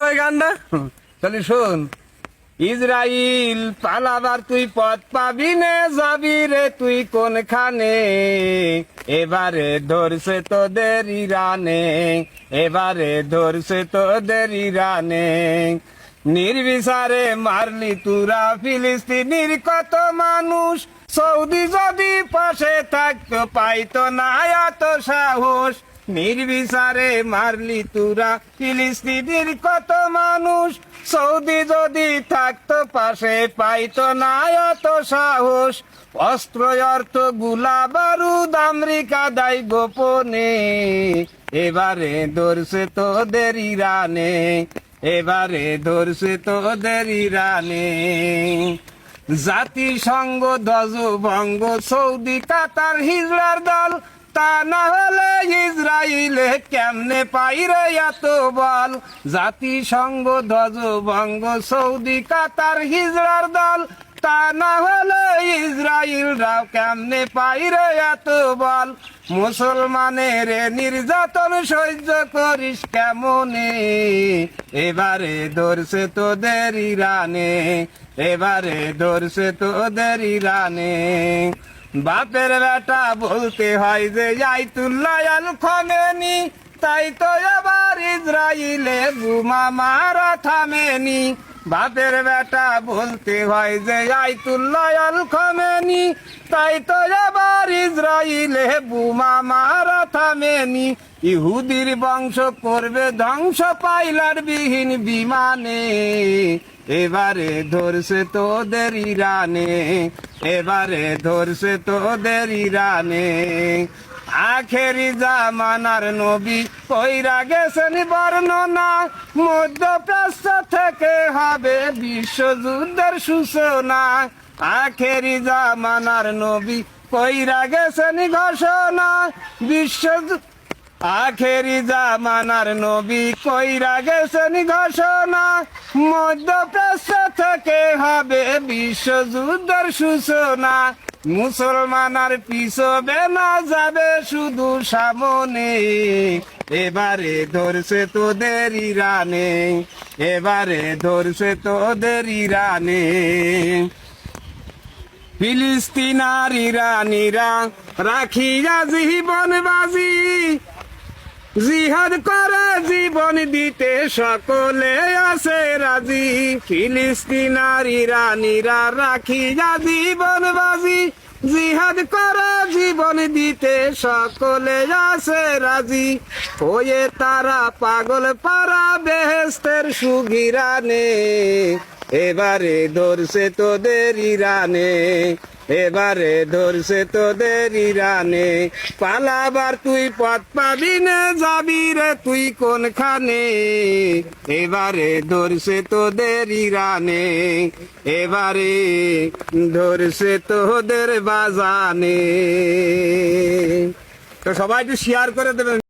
ওই গানটা চলি শোন। ইসরাইল পালাবার তুই পথ পাবি নে, যাবি রে তুই কোনখানে, এবারে ধরছে তোদের ইরানে, এবারে ধরছে তোদের ইরানে। নির্বিচারে মারলি তুরা ফিলিস্তিনির কত মানুষ, সৌদি যদি পাশে থাকতো পাইতো না এত সাহস। নির্বিচারে মারলি তুরা ফিলিস্তিনির কত মানুষ, সৌদি যদি থাকতো পাশে পাইতো না এত সাহস। অস্ত্র অর্থ গুলা বারুদ আমেরিকা দায় গোপনে, এবারে ধরছে তোদের ইরানে, এবারে ধরছে তোদের ইরানে। জাতিসংঘ ধ্বজভঙ্গ সৌদি কাতার হিজড়ার দল, তা না হলে ইসরায়েলে কেমনে পাইরে এত বল। জাতিসংঘ ধ্বজভঙ্গ সৌদি কাতার হিজড়ার দল, তা না হলে ইসরায়েলরাও কেমনে পাইরে এত বল। মুসলমানের নির্যাতন সহ্য করিস কেমনে, এবারে ধরছে তোদের ইরানে, এবারে ধরছে তোদের ইরানে। বাপের বেটা বলতে হয় যে আয়াতুল্লাহ আল খামেনি, তাই তো এবার ইসরায়েলে বোমা মারা থামেনি। বাপের বেটা বলতে হয় যে আয়াতুল্লাহ আল খামেনি, তাই তো এবার ইসরায়েলে বোমা মারা থামেনি। ইহুদির বংশ করবে ধ্বংস পাইলার বিহীন বিমানে, এবারে ধরছে তোদের ইরানে, এবারে ধরছে তোদের ইরানে। আখেরি জামানার নবী কইরা গেছেন বর্ণনা, মধ্যপ্রাচ্য থেকে হবে বিশ্বযুদ্ধের সূচনা। আখেরি জামানার নবী কইরা গেছেন ঘোষণা, আখেরি জামানার নবী কইরা গেছেন ঘোষণা, মধ্যপ্রাচ্য থেকে হবে বিশ্বযুদ্ধের সূচনা। মুসলমান আর পিছবে না, যাবে শুধু সামনে, এবারে ধরছে তোদের ইরানে, এবারে ধরছে তোদের ইরানে। ফিলিস্তিন আর ইরানিরা রাখিয়া জীবন বাজি, জিহাদ করে জীবন দিতে সকলে আছে রাজি। ফিলিস্তিন আর ইরানিরা রাখিয়া জীবন বাজি, জিহাদ করে জীবন দিতে সকলে আছে রাজি। হয়ে তারা পাগল পারা বেহেস্তের সুগিরানে, এবারে ধরছে তোদের ইরানে, এবারে ধরছে তোদের ইরানে। পালাবার তুই পথ পাবি না, যাবি রে তুই কোনখানে, এবারে ধরছে তোদের ইরানে, এবারে ধরছে তোদের বাজানে। তো সবাই একটু শেয়ার করে দেবেন।